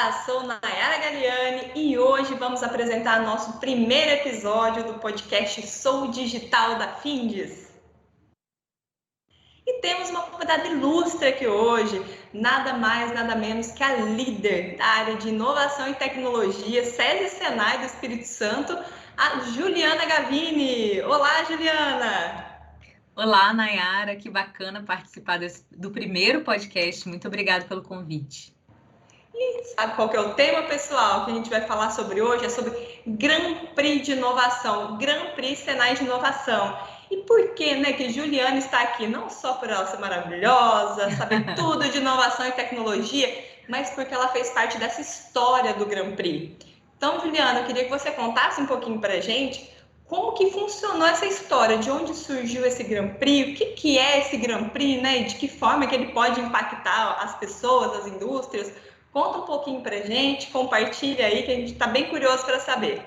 Olá, sou Nayara Galiani e hoje vamos apresentar nosso primeiro episódio do podcast Sou Digital da Findes. E temos uma convidada ilustre aqui hoje, nada mais, nada menos que a líder da área de inovação e tecnologia, SESI Senai do Espírito Santo, a Juliana Gavini. Olá, Juliana! Olá, Nayara, que bacana participar do primeiro podcast. Muito obrigada pelo convite. E sabe qual que é o tema, pessoal, que a gente vai falar sobre hoje? É sobre Grand Prix de inovação, Grand Prix Senai de inovação. E por que, né, que Juliana está aqui? Não só por ela ser maravilhosa, saber tudo de inovação e tecnologia, mas porque ela fez parte dessa história do Grand Prix. Então, Juliana, eu queria que você contasse um pouquinho para a gente como que funcionou essa história, de onde surgiu esse Grand Prix, o que é esse Grand Prix, né, e de que forma que ele pode impactar as pessoas, as indústrias. Conta um pouquinho pra gente, compartilha aí, que a gente está bem curioso para saber.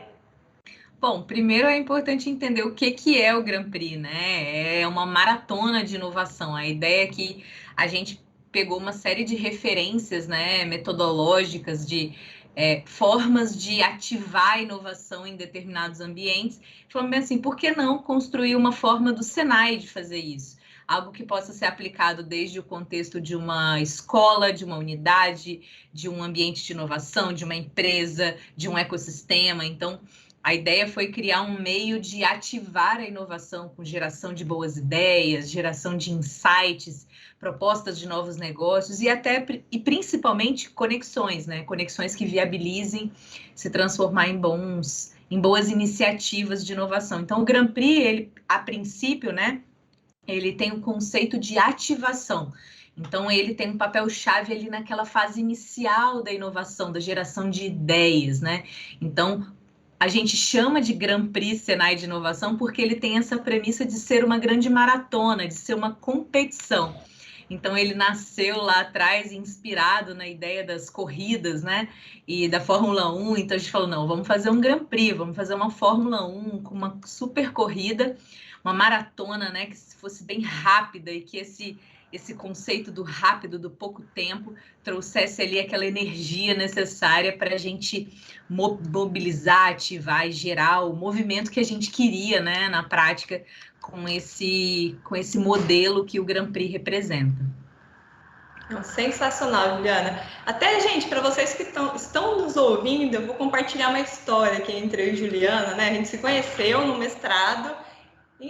Bom, primeiro é importante entender o que é o Grand Prix, né? É uma maratona de inovação. A ideia é que a gente pegou uma série de referências, né, metodológicas, de formas de ativar a inovação em determinados ambientes. Falando bem assim, por que não construir uma forma do Senai de fazer isso? Algo que possa ser aplicado desde o contexto de uma escola, de uma unidade, de um ambiente de inovação, de uma empresa, de um ecossistema. Então, a ideia foi criar um meio de ativar a inovação com geração de boas ideias, geração de insights, propostas de novos negócios e principalmente conexões, né? Conexões que viabilizem se transformar em boas iniciativas de inovação. Então, o Grand Prix, ele, a princípio, né, ele tem o conceito de ativação. Então, ele tem um papel-chave ali naquela fase inicial da inovação, da geração de ideias, né? Então, a gente chama de Grand Prix Senai de Inovação porque ele tem essa premissa de ser uma grande maratona, de ser uma competição. Então, ele nasceu lá atrás inspirado na ideia das corridas, né? E da Fórmula 1. Então, a gente falou, não, vamos fazer um Grand Prix, vamos fazer uma Fórmula 1 com uma super corrida, uma maratona, né? Que fosse bem rápida e que esse conceito do rápido, do pouco tempo, trouxesse ali aquela energia necessária para a gente mobilizar, ativar e gerar o movimento que a gente queria, né, na prática, com esse modelo que o Grand Prix representa. Sensacional, Juliana. Até, gente, para vocês que estão nos ouvindo, eu vou compartilhar uma história aqui entre eu e Juliana, né? A gente se conheceu no mestrado,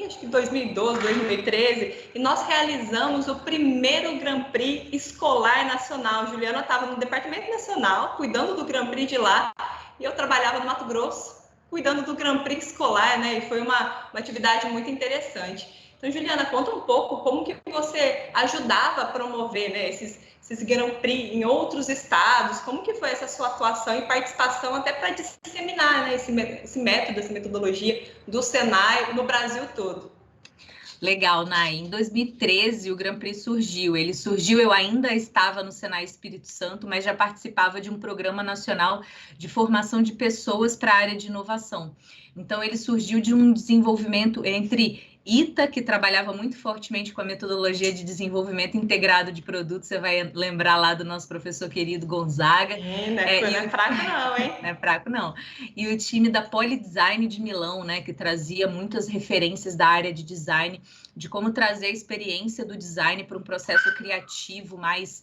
acho que 2012, 2013, e nós realizamos o primeiro Grand Prix escolar nacional. Juliana estava no Departamento Nacional, cuidando do Grand Prix de lá, e eu trabalhava no Mato Grosso, cuidando do Grand Prix escolar, né? E foi uma atividade muito interessante. Então, Juliana, conta um pouco como que você ajudava a promover, né, esses Grand Prix em outros estados, como que foi essa sua atuação e participação até para disseminar, né, esse método, essa metodologia do Senai no Brasil todo. Legal, Nay. Em 2013, o Grand Prix surgiu. Ele surgiu, eu ainda estava no Senai Espírito Santo, mas já participava de um programa nacional de formação de pessoas para a área de inovação. Então, ele surgiu de um desenvolvimento entre ITA, que trabalhava muito fortemente com a metodologia de desenvolvimento integrado de produtos. Você vai lembrar lá do nosso professor querido Gonzaga. Não é fraco não, hein? Não é fraco não. E o time da Polidesign de Milão, né, que trazia muitas referências da área de design, de como trazer a experiência do design para um processo criativo mais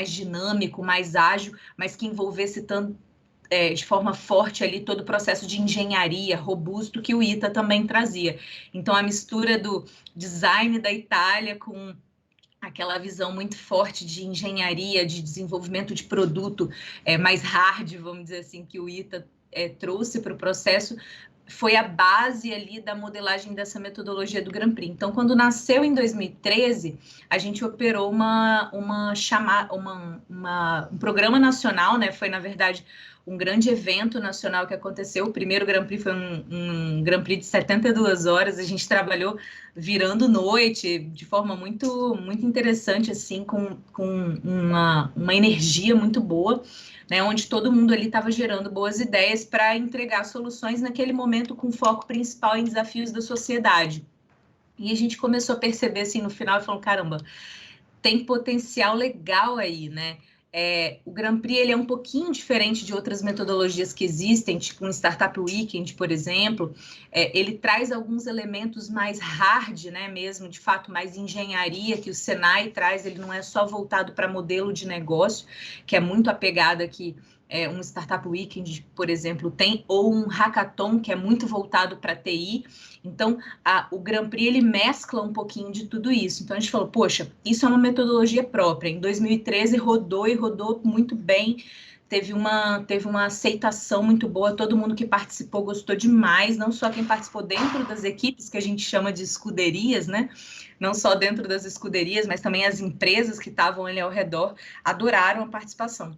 dinâmico, mais ágil, mas que envolvesse tanto de forma forte ali todo o processo de engenharia robusto que o ITA também trazia. Então, a mistura do design da Itália com aquela visão muito forte de engenharia, de desenvolvimento de produto mais hard, vamos dizer assim, que o ITA trouxe para o processo, foi a base ali da modelagem dessa metodologia do Grand Prix. Então, quando nasceu em 2013, a gente operou um programa nacional, né? Foi, na verdade, um grande evento nacional que aconteceu. O primeiro Grand Prix foi um Grand Prix de 72 horas. A gente trabalhou virando noite de forma muito, muito interessante, assim, com uma energia muito boa, né, onde todo mundo ali estava gerando boas ideias para entregar soluções naquele momento com foco principal em desafios da sociedade. E a gente começou a perceber, assim, no final, e falou, caramba, tem potencial legal aí, né? O Grand Prix ele é um pouquinho diferente de outras metodologias que existem, tipo um Startup Weekend, por exemplo. Ele traz alguns elementos mais hard, né, mesmo, de fato, mais engenharia que o Senai traz. Ele não é só voltado para modelo de negócio, que é muito apegado aqui. Um Startup Weekend, por exemplo, tem, ou um Hackathon, que é muito voltado para TI. Então, o Grand Prix, ele mescla um pouquinho de tudo isso. Então, a gente falou, poxa, isso é uma metodologia própria. Em 2013, rodou e rodou muito bem. Teve uma aceitação muito boa, todo mundo que participou gostou demais, não só quem participou dentro das equipes, que a gente chama de escuderias, né? Não só dentro das escuderias, mas também as empresas que estavam ali ao redor adoraram a participação.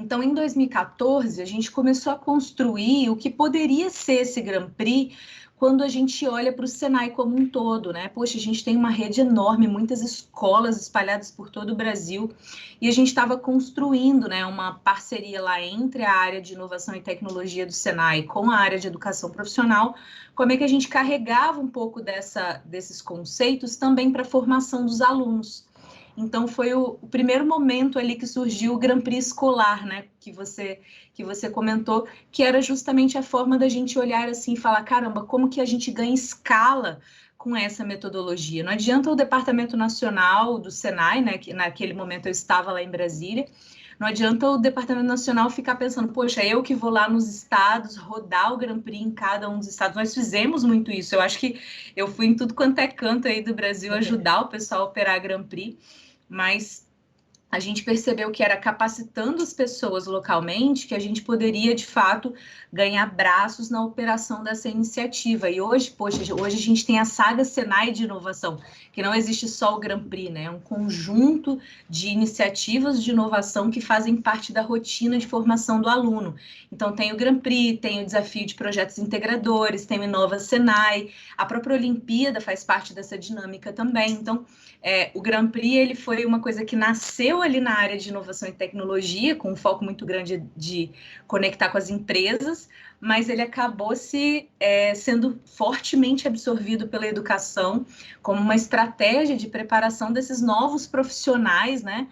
Então, em 2014, a gente começou a construir o que poderia ser esse Grand Prix quando a gente olha para o Senai como um todo, né? Poxa, a gente tem uma rede enorme, muitas escolas espalhadas por todo o Brasil, e a gente estava construindo, né, uma parceria lá entre a área de inovação e tecnologia do Senai com a área de educação profissional, como é que a gente carregava um pouco desses conceitos também para a formação dos alunos. Então, foi o primeiro momento ali que surgiu o Grand Prix escolar, né? Que você comentou, que era justamente a forma da gente olhar assim e falar, caramba, como que a gente ganha escala com essa metodologia? Não adianta o Departamento Nacional do Senai, né? Que naquele momento eu estava lá em Brasília, não adianta o Departamento Nacional ficar pensando, poxa, eu que vou lá nos estados, rodar o Grand Prix em cada um dos estados. Nós fizemos muito isso. Eu acho que eu fui em tudo quanto é canto aí do Brasil ajudar o pessoal a operar Grand Prix. Mas a gente percebeu que era capacitando as pessoas localmente que a gente poderia, de fato, ganhar braços na operação dessa iniciativa. E hoje, poxa, hoje a gente tem a saga Senai de inovação, que não existe só o Grand Prix, né? É um conjunto de iniciativas de inovação que fazem parte da rotina de formação do aluno. Então, tem o Grand Prix, tem o desafio de projetos integradores, tem o Inova Senai, a própria Olimpíada faz parte dessa dinâmica também. Então, o Grand Prix ele foi uma coisa que nasceu ali na área de inovação e tecnologia, com um foco muito grande de conectar com as empresas, mas ele acabou sendo fortemente absorvido pela educação como uma estratégia de preparação desses novos profissionais, né?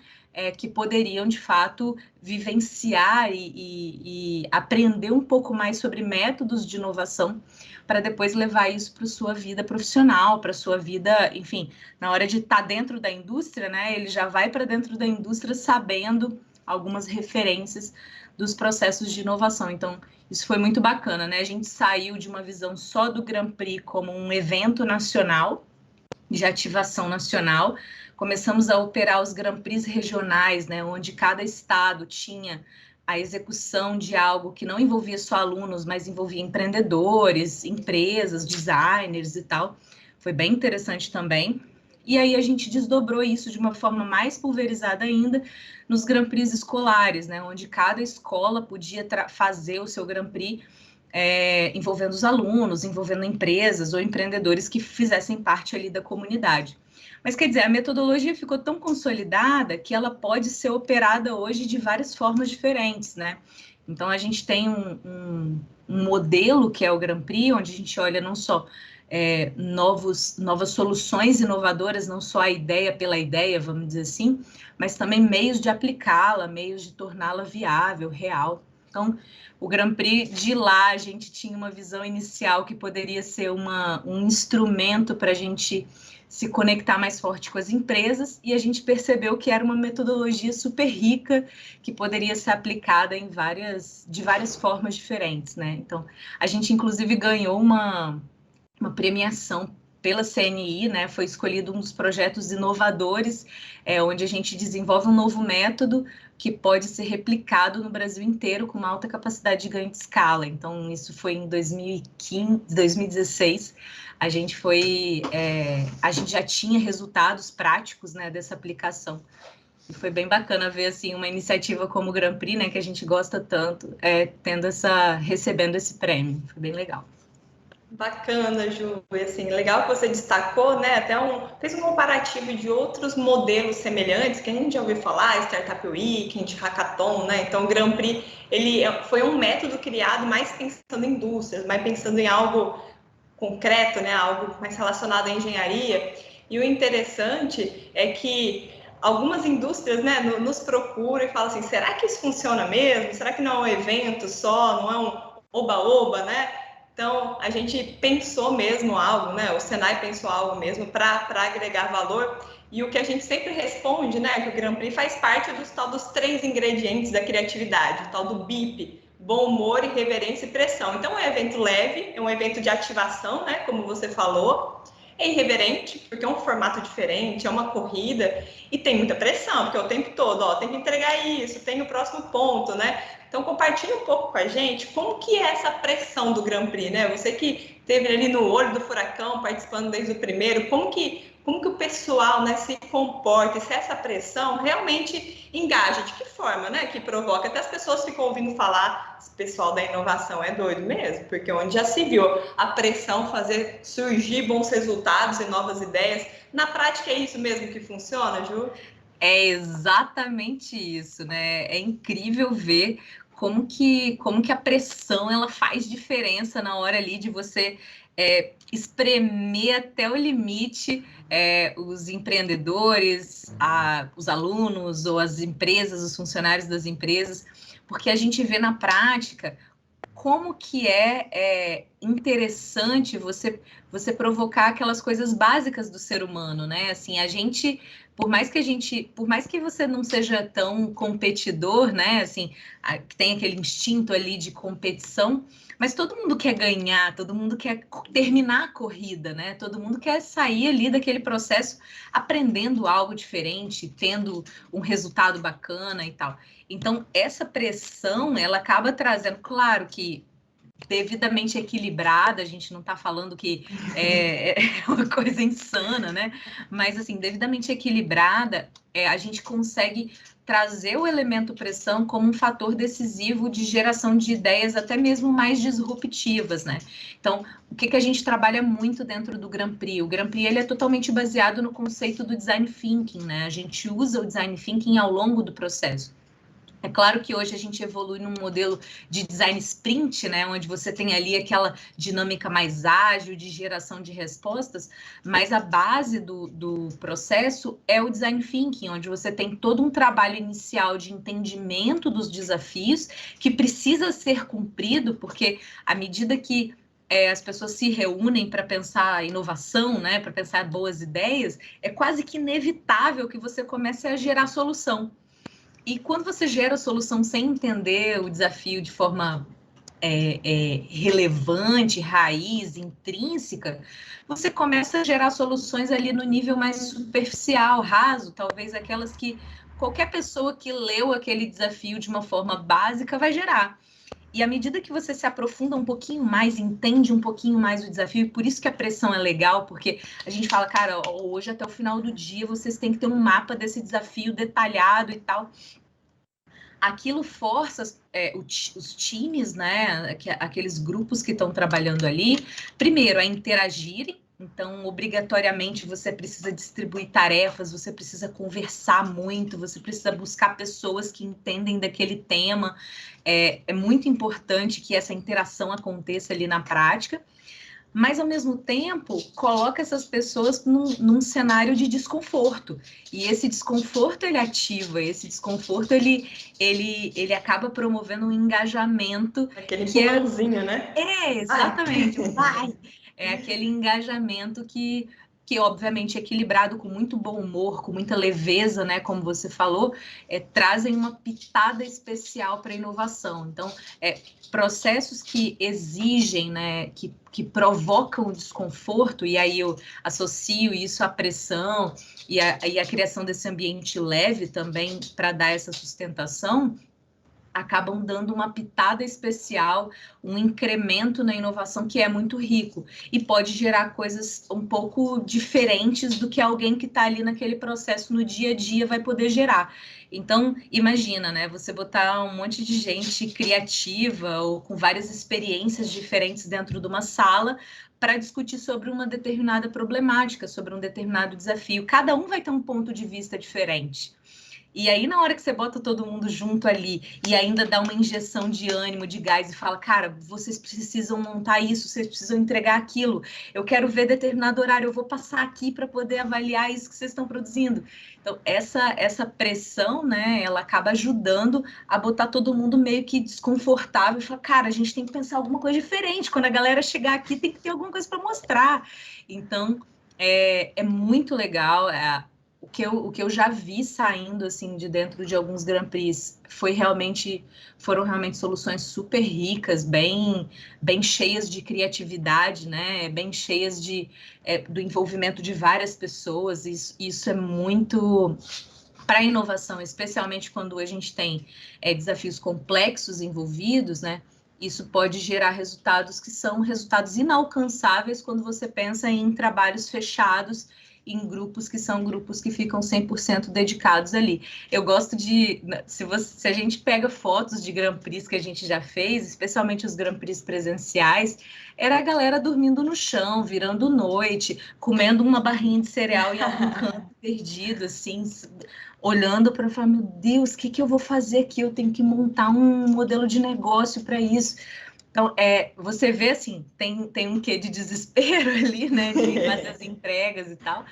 Que poderiam, de fato, vivenciar e aprender um pouco mais sobre métodos de inovação para depois levar isso para a sua vida profissional, para a sua vida, enfim, na hora de estar dentro da indústria, né? Ele já vai para dentro da indústria sabendo algumas referências dos processos de inovação. Então, isso foi muito bacana, né? A gente saiu de uma visão só do Grand Prix como um evento nacional, de ativação nacional, começamos a operar os Grand Prix regionais, né? Onde cada estado tinha a execução de algo que não envolvia só alunos, mas envolvia empreendedores, empresas, designers e tal. Foi bem interessante também. E aí a gente desdobrou isso de uma forma mais pulverizada ainda nos Grand Prix escolares, né? Onde cada escola podia fazer o seu Grand Prix envolvendo os alunos, envolvendo empresas ou empreendedores que fizessem parte ali da comunidade. Mas, quer dizer, a metodologia ficou tão consolidada que ela pode ser operada hoje de várias formas diferentes, né? Então, a gente tem um modelo que é o Grand Prix, onde a gente olha não só novas soluções inovadoras, não só a ideia pela ideia, vamos dizer assim, mas também meios de aplicá-la, meios de torná-la viável, real. Então, o Grand Prix, de lá, a gente tinha uma visão inicial que poderia ser um instrumento para a gente se conectar mais forte com as empresas, e a gente percebeu que era uma metodologia super rica, que poderia ser aplicada de várias formas diferentes, né? Então, a gente, inclusive, ganhou uma premiação pela CNI, né? Foi escolhido um dos projetos inovadores, onde a gente desenvolve um novo método que pode ser replicado no Brasil inteiro com uma alta capacidade de ganho de escala. Então, isso foi em 2016. A gente já tinha resultados práticos, né, dessa aplicação. E foi bem bacana ver assim uma iniciativa como o Grand Prix, né, que a gente gosta tanto, recebendo esse prêmio. Foi bem legal. Bacana, Ju. E, assim, legal que você destacou, né? Fez um comparativo de outros modelos semelhantes que a gente já ouviu falar, Startup Weekend, Hackathon, né? Então, o Grand Prix, ele foi um método criado mais pensando em indústrias, mais pensando em algo concreto, né? Algo mais relacionado à engenharia. E o interessante é que algumas indústrias, né, nos procuram e falam assim, será que isso funciona mesmo? Será que não é um evento só, não é um oba-oba, né? Então, a gente pensou mesmo algo, né? O Senai pensou algo mesmo para agregar valor. E o que a gente sempre responde, né? Que o Grand Prix faz parte dos 3 ingredientes da criatividade, o tal do BIP, bom humor, irreverência e pressão. Então, é um evento leve, é um evento de ativação, né? Como você falou. É irreverente, porque é um formato diferente, é uma corrida, e tem muita pressão, porque é o tempo todo, ó, tem que entregar isso, tem o próximo ponto, né? Então, compartilha um pouco com a gente como que é essa pressão do Grand Prix, né? Você que esteve ali no olho do furacão, participando desde o primeiro, como que o pessoal, né, se comporta, e se essa pressão realmente engaja, de que forma, né, que provoca? Até as pessoas ficam ouvindo falar, esse pessoal da inovação é doido mesmo, porque onde já se viu a pressão fazer surgir bons resultados e novas ideias, na prática é isso mesmo que funciona, Ju? É exatamente isso, né? É incrível ver como que a pressão ela faz diferença na hora ali de você espremer até o limite os empreendedores, os alunos ou as empresas, os funcionários das empresas, porque a gente vê na prática como que é interessante você provocar aquelas coisas básicas do ser humano, né? Assim, a gente, por mais que você não seja tão competidor, né? Assim, que tem aquele instinto ali de competição, mas todo mundo quer ganhar, todo mundo quer terminar a corrida, né? Todo mundo quer sair ali daquele processo aprendendo algo diferente, tendo um resultado bacana e tal. Então, essa pressão, ela acaba trazendo, claro que devidamente equilibrada, a gente não está falando que é uma coisa insana, né? Mas, assim, devidamente equilibrada, a gente consegue trazer o elemento pressão como um fator decisivo de geração de ideias até mesmo mais disruptivas, né? Então, o que a gente trabalha muito dentro do Grand Prix? O Grand Prix ele é totalmente baseado no conceito do design thinking, né? A gente usa o design thinking ao longo do processo. É claro que hoje a gente evolui num modelo de design sprint, né, onde você tem ali aquela dinâmica mais ágil de geração de respostas, mas a base do processo é o design thinking, onde você tem todo um trabalho inicial de entendimento dos desafios que precisa ser cumprido, porque à medida que as pessoas se reúnem para pensar inovação, né, para pensar boas ideias, é quase que inevitável que você comece a gerar solução. E quando você gera a solução sem entender o desafio de forma relevante, raiz, intrínseca, você começa a gerar soluções ali no nível mais superficial, raso, talvez aquelas que qualquer pessoa que leu aquele desafio de uma forma básica vai gerar. E à medida que você se aprofunda um pouquinho mais, entende um pouquinho mais o desafio, por isso que a pressão é legal, porque a gente fala, cara, hoje até o final do dia vocês têm que ter um mapa desse desafio detalhado e tal. Aquilo força os times, né, aqueles grupos que estão trabalhando ali, primeiro, a interagirem. Então, obrigatoriamente, você precisa distribuir tarefas, você precisa conversar muito, você precisa buscar pessoas que entendem daquele tema. É muito importante que essa interação aconteça ali na prática, mas, ao mesmo tempo, coloca essas pessoas num cenário de desconforto. E esse desconforto, ele ativa, esse desconforto, ele acaba promovendo um engajamento. Aquele empurrãozinho, né? Exatamente. Vai! É aquele engajamento que obviamente, equilibrado com muito bom humor, com muita leveza, né, como você falou, trazem uma pitada especial para a inovação. Então, processos que exigem, né, que provocam desconforto, e aí eu associo isso à pressão e a criação desse ambiente leve também para dar essa sustentação, acabam dando uma pitada especial, um incremento na inovação que é muito rico e pode gerar coisas um pouco diferentes do que alguém que está ali naquele processo no dia a dia vai poder gerar. Então, imagina, né? Você botar um monte de gente criativa ou com várias experiências diferentes dentro de uma sala para discutir sobre uma determinada problemática, sobre um determinado desafio. Cada um vai ter um ponto de vista diferente. E aí, na hora que você bota todo mundo junto ali e ainda dá uma injeção de ânimo, de gás e fala, cara, vocês precisam montar isso, vocês precisam entregar aquilo, eu quero ver determinado horário, eu vou passar aqui para poder avaliar isso que vocês estão produzindo. Então, essa pressão, né, ela acaba ajudando a botar todo mundo meio que desconfortável e falar, cara, a gente tem que pensar alguma coisa diferente. Quando a galera chegar aqui, tem que ter alguma coisa para mostrar. Então, é muito legal. O que eu já vi saindo assim de dentro de alguns Grand Prix foram realmente soluções super ricas, bem cheias de criatividade, né? Bem cheias do envolvimento de várias pessoas. Isso é muito para a inovação, especialmente quando a gente tem desafios complexos envolvidos, né? Isso pode gerar resultados que são resultados inalcançáveis quando você pensa em trabalhos fechados, em grupos que são grupos que ficam 100% dedicados ali. Eu gosto de... Se a gente pega fotos de Grand Prix que a gente já fez, especialmente os Grand Prix presenciais, era a galera dormindo no chão, virando noite, comendo uma barrinha de cereal em algum canto perdido, assim, olhando para falar, meu Deus, o que eu vou fazer aqui? Eu tenho que montar um modelo de negócio para isso. Então, você vê, assim, tem um quê de desespero ali, né, de fazer as entregas e tal,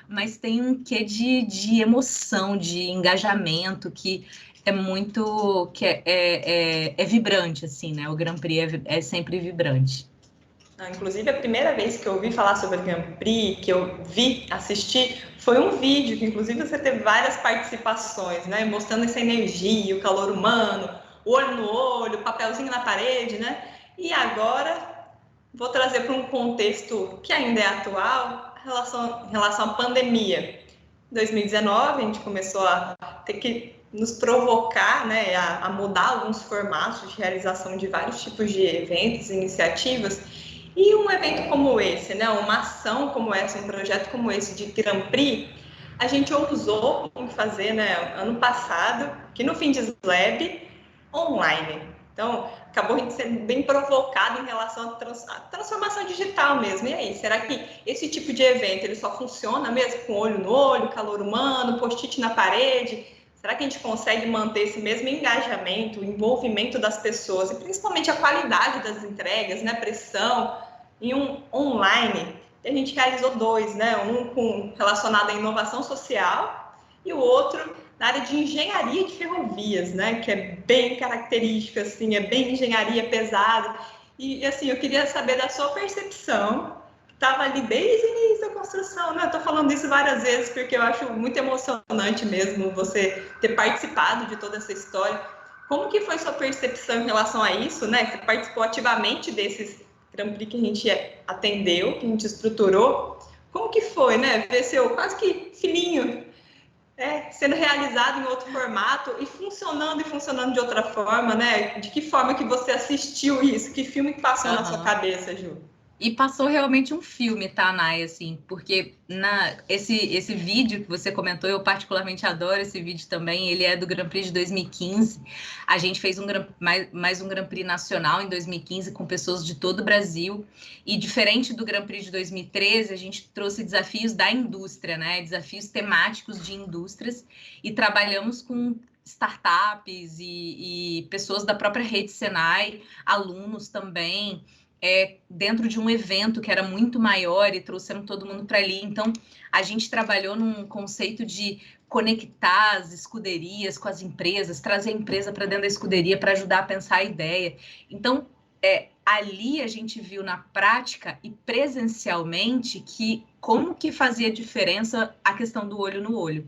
mas tem um quê de emoção, de engajamento, que é muito, que é vibrante, assim, né, o Grand Prix é sempre vibrante. Inclusive, a primeira vez que eu ouvi falar sobre o Grand Prix, que eu assistir, foi um vídeo, que inclusive você teve várias participações, né, mostrando essa energia, o calor humano, o olho no olho, o papelzinho na parede, né? E agora vou trazer para um contexto que ainda é atual, em relação à pandemia. Em 2019, a gente começou a ter que nos provocar, né, a mudar alguns formatos de realização de vários tipos de eventos, iniciativas. E um evento como esse, né, uma ação como essa, um projeto como esse de Grand Prix, a gente ousou em fazer, né, ano passado, aqui no Findes Lab, online. Então, acabou a gente sendo bem provocado em relação à transformação digital mesmo. E aí, será que esse tipo de evento ele só funciona mesmo com olho no olho, calor humano, post-it na parede? Será que a gente consegue manter esse mesmo engajamento, o envolvimento das pessoas e principalmente a qualidade das entregas, né, pressão, em um online? E a gente realizou 2, né, um relacionado à inovação social e o outro na área de engenharia de ferrovias, né, que é bem característica, assim, é bem engenharia pesada. E assim, eu queria saber da sua percepção, que estava ali desde o início da construção, né? Eu estou falando isso várias vezes porque eu acho muito emocionante mesmo você ter participado de toda essa história. Como que foi sua percepção em relação a isso, né? Você participou ativamente desses Grand Prix que a gente atendeu, que a gente estruturou. Como que foi, né? Ver seu quase que filhinho sendo realizado em outro formato e funcionando de outra forma, né? De que forma que você assistiu isso? Que filme que passou na sua cabeça, Ju? E passou realmente um filme, tá, Nay, assim, porque esse vídeo que você comentou, eu particularmente adoro esse vídeo também, ele é do Grand Prix de 2015, a gente fez mais um Grand Prix nacional em 2015 com pessoas de todo o Brasil, e diferente do Grand Prix de 2013, a gente trouxe desafios da indústria, né, desafios temáticos de indústrias, e trabalhamos com startups e pessoas da própria rede Senai, alunos também, dentro de um evento que era muito maior e trouxeram todo mundo para ali. Então, a gente trabalhou num conceito de conectar as escuderias com as empresas, trazer a empresa para dentro da escuderia para ajudar a pensar a ideia. Então, ali a gente viu na prática e presencialmente como que fazia diferença a questão do olho no olho.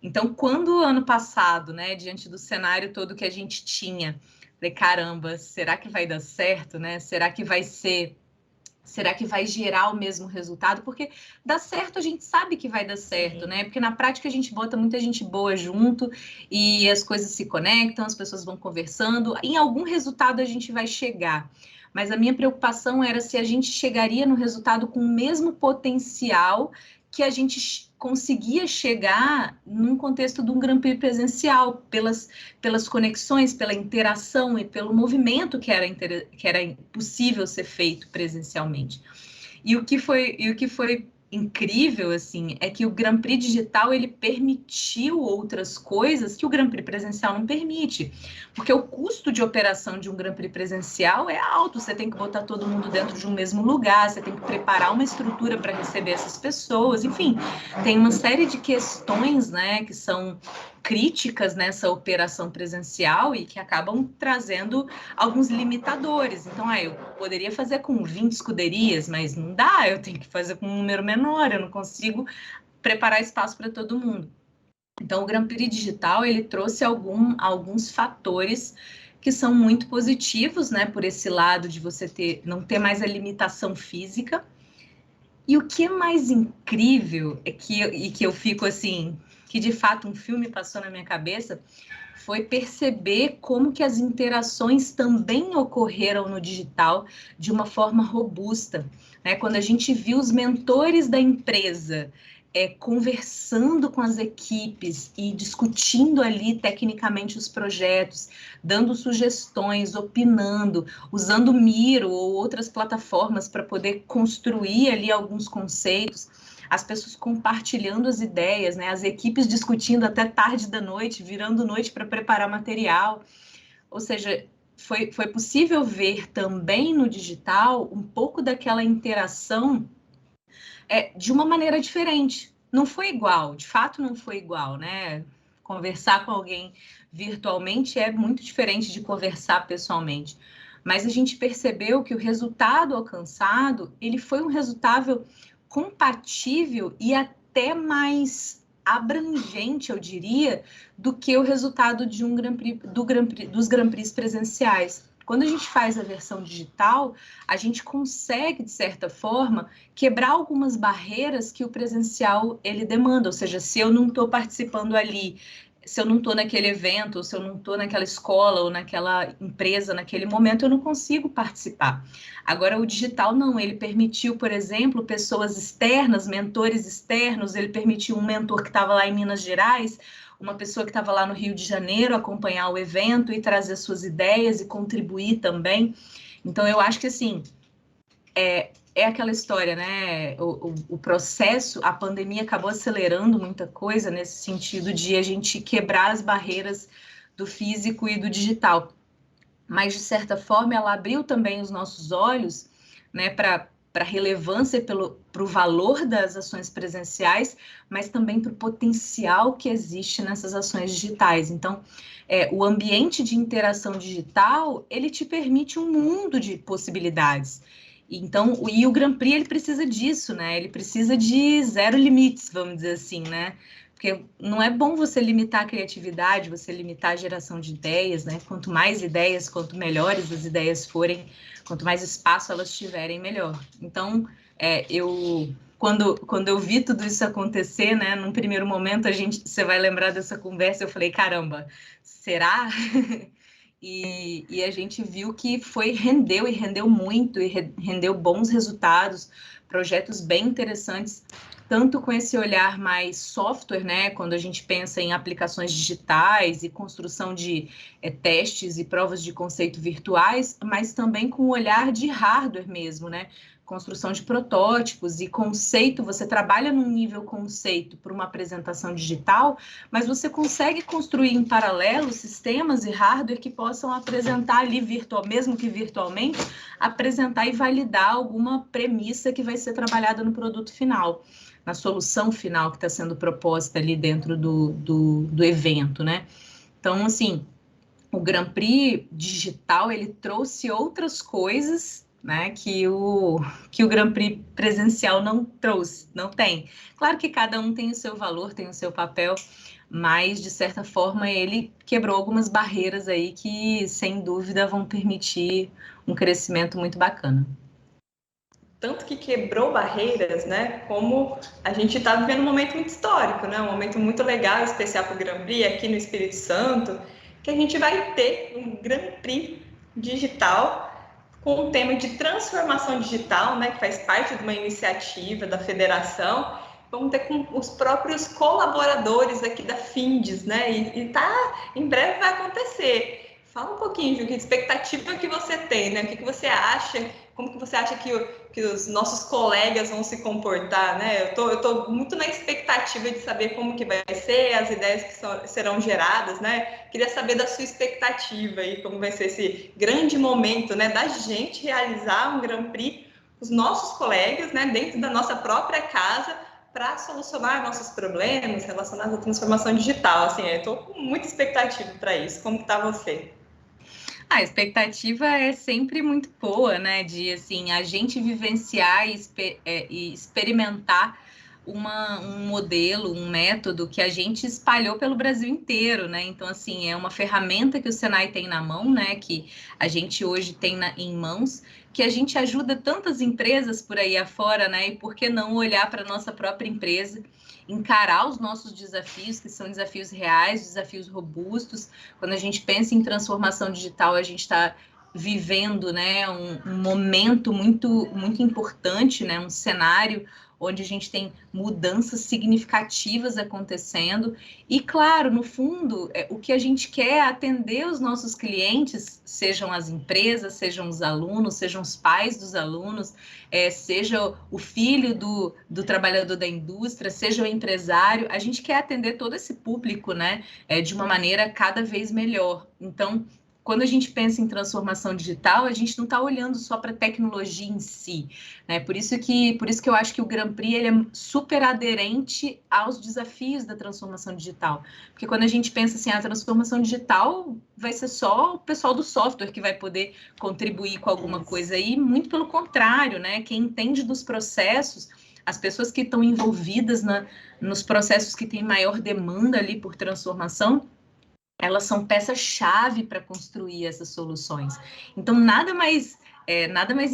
Então, quando ano passado, né, diante do cenário todo que a gente tinha, falei, caramba, será que vai dar certo, né? Será que vai gerar o mesmo resultado? Porque dá certo, a gente sabe que vai dar certo, né? Porque na prática a gente bota muita gente boa junto e as coisas se conectam, as pessoas vão conversando, em algum resultado a gente vai chegar. Mas a minha preocupação era se a gente chegaria no resultado com o mesmo potencial que a gente conseguia chegar num contexto de um Grand Prix presencial, pelas conexões, pela interação e pelo movimento que era possível ser feito presencialmente. E o que foi incrível, assim, é que o Grand Prix digital, ele permitiu outras coisas que o Grand Prix presencial não permite. Porque o custo de operação de um Grand Prix presencial é alto, você tem que botar todo mundo dentro de um mesmo lugar, você tem que preparar uma estrutura para receber essas pessoas, enfim, tem uma série de questões, né, que são críticas nessa operação presencial e que acabam trazendo alguns limitadores. Então, eu poderia fazer com 20 escuderias, mas não dá, eu tenho que fazer com um número menor, eu não consigo preparar espaço para todo mundo. Então, o Grand Prix digital, ele trouxe alguns fatores que são muito positivos, né, por esse lado de você não ter mais a limitação física. E o que é mais incrível é que eu fico assim, que de fato um filme passou na minha cabeça, foi perceber como que as interações também ocorreram no digital de uma forma robusta, né? Quando a gente viu os mentores da empresa conversando com as equipes e discutindo ali tecnicamente os projetos, dando sugestões, opinando, usando Miro ou outras plataformas para poder construir ali alguns conceitos, as pessoas compartilhando as ideias, né? As equipes discutindo até tarde da noite, virando noite para preparar material. Ou seja, foi possível ver também no digital um pouco daquela interação de uma maneira diferente. Não foi igual, de fato não foi igual, né? Conversar com alguém virtualmente é muito diferente de conversar pessoalmente. Mas a gente percebeu que o resultado alcançado, ele foi um resultado compatível e até mais abrangente, eu diria, do que o resultado de dos Grand Prix presenciais. Quando a gente faz a versão digital, a gente consegue, de certa forma, quebrar algumas barreiras que o presencial ele demanda. Ou seja, se eu não estou participando ali, se eu não estou naquele evento, ou se eu não estou naquela escola ou naquela empresa naquele momento, eu não consigo participar. Agora, o digital não, ele permitiu, por exemplo, pessoas externas, mentores externos, ele permitiu um mentor que estava lá em Minas Gerais, uma pessoa que estava lá no Rio de Janeiro acompanhar o evento e trazer suas ideias e contribuir também. Então, eu acho que, assim, é aquela história, né? O processo, a pandemia acabou acelerando muita coisa nesse sentido de a gente quebrar as barreiras do físico e do digital. Mas, de certa forma, ela abriu também os nossos olhos, né, para a relevância e para o valor das ações presenciais, mas também para o potencial que existe nessas ações digitais. Então, o ambiente de interação digital, ele te permite um mundo de possibilidades. Então, o Grand Prix, ele precisa disso, né? Ele precisa de zero limites, vamos dizer assim, né? Porque não é bom você limitar a criatividade, você limitar a geração de ideias, né? Quanto mais ideias, quanto melhores as ideias forem, quanto mais espaço elas tiverem, melhor. Então, quando eu vi tudo isso acontecer, né? Num primeiro momento, você vai lembrar dessa conversa, eu falei, caramba, será? E a gente viu que rendeu muito, e rendeu bons resultados, projetos bem interessantes, tanto com esse olhar mais software, né, quando a gente pensa em aplicações digitais e construção de testes e provas de conceito virtuais, mas também com o olhar de hardware mesmo, né, construção de protótipos e conceito. Você trabalha num nível conceito para uma apresentação digital, mas você consegue construir em paralelo sistemas e hardware que possam apresentar ali mesmo que virtualmente, apresentar e validar alguma premissa que vai ser trabalhada no produto final, na solução final que está sendo proposta ali dentro do evento, né? Então, assim, o Grand Prix digital, ele trouxe outras coisas, né, que o Grand Prix presencial não trouxe, não tem. Claro que cada um tem o seu valor, tem o seu papel, mas, de certa forma, ele quebrou algumas barreiras aí que, sem dúvida, vão permitir um crescimento muito bacana. Tanto que quebrou barreiras, né? Como a gente está vivendo um momento muito histórico, né? Um momento muito legal, especial para o Grand Prix aqui no Espírito Santo, que a gente vai ter um Grand Prix digital com um tema de transformação digital, né? Que faz parte de uma iniciativa da federação. Vamos ter com os próprios colaboradores aqui da Findes, né? Em breve vai acontecer. Fala um pouquinho, Ju, que expectativa que você tem, né? O que você acha como que você acha que os nossos colegas vão se comportar, né? Eu tô muito na expectativa de saber como que vai ser, as ideias que serão geradas, né? Queria saber da sua expectativa aí, como vai ser esse grande momento, né, da gente realizar um Grand Prix, os nossos colegas, né, dentro da nossa própria casa, para solucionar nossos problemas relacionados à transformação digital. Assim, eu estou com muita expectativa para isso. Como está você? A expectativa é sempre muito boa, né? De assim, a gente vivenciar e experimentar um modelo, um método que a gente espalhou pelo Brasil inteiro, né? Então, assim, é uma ferramenta que o Senai tem na mão, né? Que a gente hoje tem em mãos, que a gente ajuda tantas empresas por aí afora, né? E por que não olhar para a nossa própria empresa, encarar os nossos desafios, que são desafios reais, desafios robustos. Quando a gente pensa em transformação digital, a gente está vivendo, né, um momento muito, muito importante, né, um cenário onde a gente tem mudanças significativas acontecendo. E, claro, no fundo, o que a gente quer é atender os nossos clientes, sejam as empresas, sejam os alunos, sejam os pais dos alunos, seja o filho do trabalhador da indústria, seja o empresário. A gente quer atender todo esse público, né, de uma maneira cada vez melhor. Então, quando a gente pensa em transformação digital, a gente não está olhando só para a tecnologia em si, né? Por isso que eu acho que o Grand Prix ele é super aderente aos desafios da transformação digital. Porque quando a gente pensa assim, a transformação digital vai ser só o pessoal do software que vai poder contribuir com alguma coisa aí, muito pelo contrário, né? Quem entende dos processos, as pessoas que estão envolvidas nos processos que têm maior demanda ali por transformação, elas são peça-chave para construir essas soluções. Então, nada mais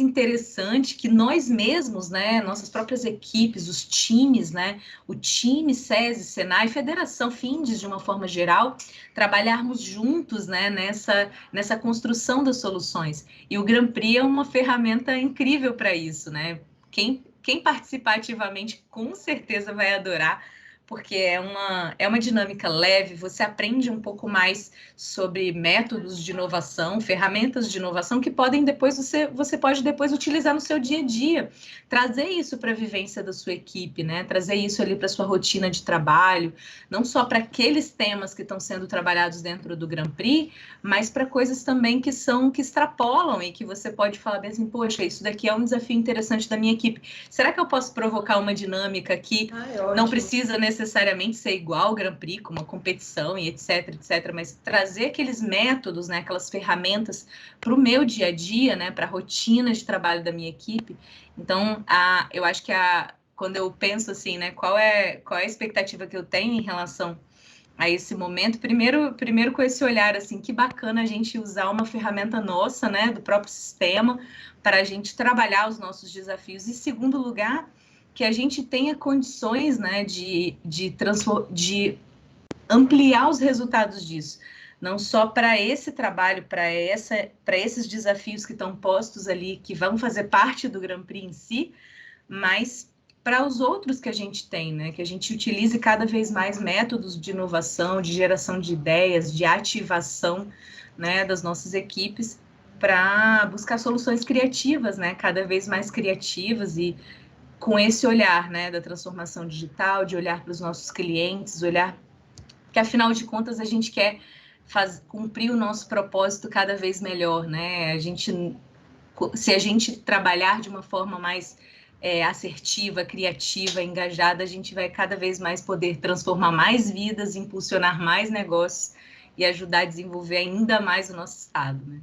interessante que nós mesmos, né, nossas próprias equipes, os times, né, o time SESI, Senai, Federação, Findes, de uma forma geral, trabalharmos juntos, né, nessa construção das soluções. E o Grand Prix é uma ferramenta incrível para isso, né? Quem participar ativamente, com certeza vai adorar, porque é uma dinâmica leve, você aprende um pouco mais sobre métodos de inovação, ferramentas de inovação que podem depois você pode depois utilizar no seu dia a dia, trazer isso para a vivência da sua equipe, né? Trazer isso ali para a sua rotina de trabalho, não só para aqueles temas que estão sendo trabalhados dentro do Grand Prix, mas para coisas também que extrapolam e que você pode falar bem assim, poxa, isso daqui é um desafio interessante da minha equipe. Será que eu posso provocar uma dinâmica que não precisa necessariamente ser igual ao Grand Prix, com uma competição e etc, mas trazer aqueles métodos, né, aquelas ferramentas para o meu dia a dia, né, para a rotina de trabalho da minha equipe. Então, eu acho que quando eu penso assim, né, qual é a expectativa que eu tenho em relação a esse momento, primeiro com esse olhar assim, que bacana a gente usar uma ferramenta nossa, né, do próprio sistema, para a gente trabalhar os nossos desafios. E segundo lugar, que a gente tenha condições, né, de ampliar os resultados disso, não só para esse trabalho, para esses desafios que estão postos ali, que vão fazer parte do Grand Prix em si, mas para os outros que a gente tem, né, que a gente utilize cada vez mais métodos de inovação, de geração de ideias, de ativação, né, das nossas equipes, para buscar soluções criativas, né, cada vez mais criativas e com esse olhar, né, da transformação digital, de olhar para os nossos clientes, olhar que, afinal de contas, a gente quer cumprir o nosso propósito cada vez melhor, né? Se a gente trabalhar de uma forma mais assertiva, criativa, engajada, a gente vai cada vez mais poder transformar mais vidas, impulsionar mais negócios e ajudar a desenvolver ainda mais o nosso estado, né?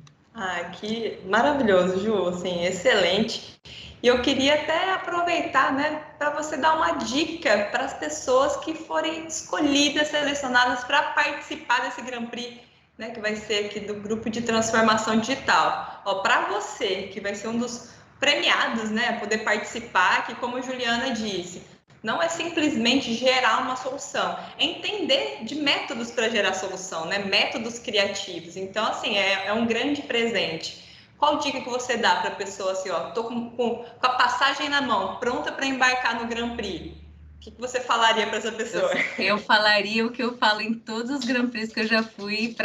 Que maravilhoso, Ju, assim, excelente. E eu queria até aproveitar, né, para você dar uma dica para as pessoas que forem escolhidas, selecionadas para participar desse Grand Prix, né, que vai ser aqui do grupo de transformação digital. Para você, que vai ser um dos premiados, né, poder participar, que, como a Juliana disse, não é simplesmente gerar uma solução, é entender de métodos para gerar solução, né? Métodos criativos. Então, assim, é um grande presente. Qual dica que você dá para a pessoa assim, tô com a passagem na mão, pronta para embarcar no Grand Prix? O que você falaria para essa pessoa? Eu falaria o que eu falo em todos os Grand Prix que eu já fui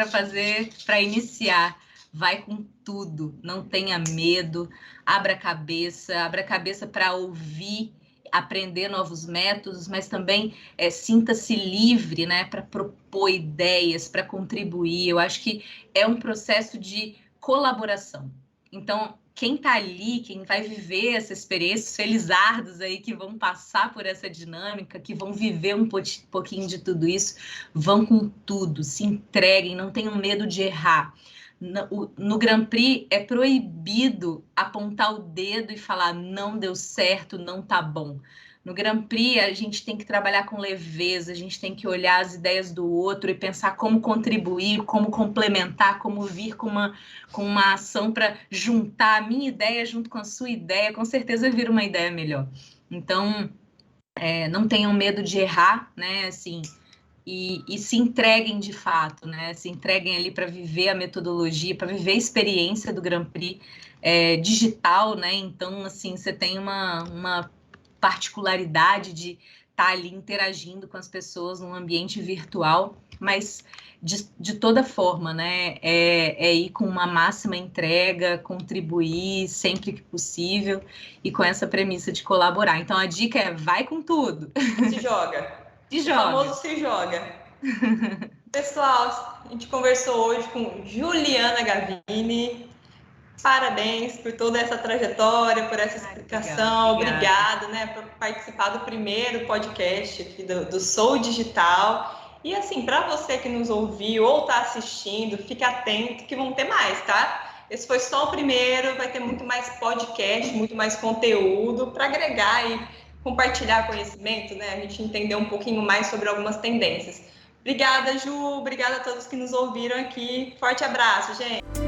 para iniciar. vai com tudo, não tenha medo, abra a cabeça para ouvir, aprender novos métodos, mas também sinta-se livre, né, para propor ideias, para contribuir. Eu acho que é um processo de colaboração. Então, quem está ali, quem vai viver essa experiência, os felizardos aí que vão passar por essa dinâmica, que vão viver um pouquinho de tudo isso, vão com tudo, se entreguem, não tenham medo de errar. No Grand Prix é proibido apontar o dedo e falar não deu certo, não tá bom. No Grand Prix a gente tem que trabalhar com leveza, a gente tem que olhar as ideias do outro e pensar como contribuir, como complementar, como vir com uma ação para juntar a minha ideia junto com a sua ideia, com certeza vira uma ideia melhor. Então, não tenham medo de errar, né? Assim, e se entreguem de fato, né? Se entreguem ali para viver a metodologia, para viver a experiência do Grand Prix digital, né? Então, assim, você tem uma particularidade de estar ali interagindo com as pessoas num ambiente virtual, mas de toda forma, né? Ir com uma máxima entrega, contribuir sempre que possível e com essa premissa de colaborar. Então, a dica é vai com tudo. Se joga. Se joga. O famoso se joga. Pessoal, a gente conversou hoje com Juliana Gavini. Parabéns por toda essa trajetória, por essa explicação. Obrigada, né, por participar do primeiro podcast aqui do Sou Digital. E assim, para você que nos ouviu ou está assistindo, fique atento que vão ter mais, tá? Esse foi só o primeiro, vai ter muito mais podcast, muito mais conteúdo para agregar e compartilhar conhecimento, né? A gente entender um pouquinho mais sobre algumas tendências. Obrigada, Ju. Obrigada a todos que nos ouviram aqui. Forte abraço, gente.